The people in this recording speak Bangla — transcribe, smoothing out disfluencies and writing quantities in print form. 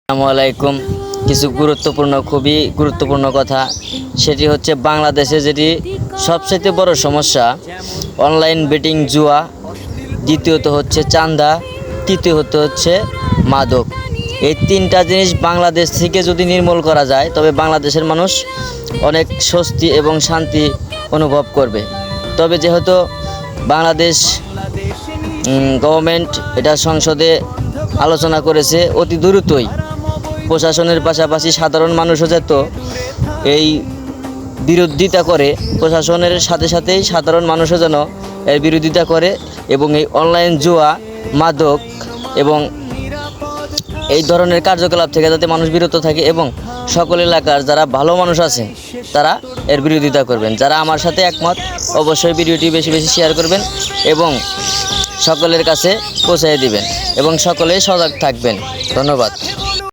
আসসালামু আলাইকুম। কিছু খুবই গুরুত্বপূর্ণ কথা, সেটি হচ্ছে বাংলাদেশে যেটি সবচেয়ে বড় সমস্যা অনলাইন বেটিং, জুয়া, দ্বিতীয়ত হচ্ছে চাঁদা, তৃতীয়ত হচ্ছে মাদক। এই তিনটা জিনিস বাংলাদেশ থেকে যদি নির্মূল করা যায় তবে বাংলাদেশের মানুষ অনেক স্বস্তি এবং শান্তি অনুভব করবে। তবে যেহেতু বাংলাদেশ গভর্নমেন্ট এটা সংসদে আলোচনা করেছে, অতি দ্রুতই প্রশাসনের পাশাপাশি সাধারণ মানুষও যেত এই বিরোধিতা করে, প্রশাসনের সাথে সাথেই সাধারণ মানুষও যেন এর বিরোধিতা করে এবং এই অনলাইন জুয়া, মাদক এবং এই ধরনের কার্যকলাপ থেকে যাতে মানুষ বিরত থাকে এবং সকল এলাকার যারা ভালো মানুষ আছে তারা এর বিরোধিতা করবেন। যারা আমার সাথে একমত অবশ্যই ভিডিওটি বেশি বেশি শেয়ার করবেন এবং সকলের কাছে পৌঁছে দিবেন এবং সকলেই সজাগ থাকবেন। ধন্যবাদ।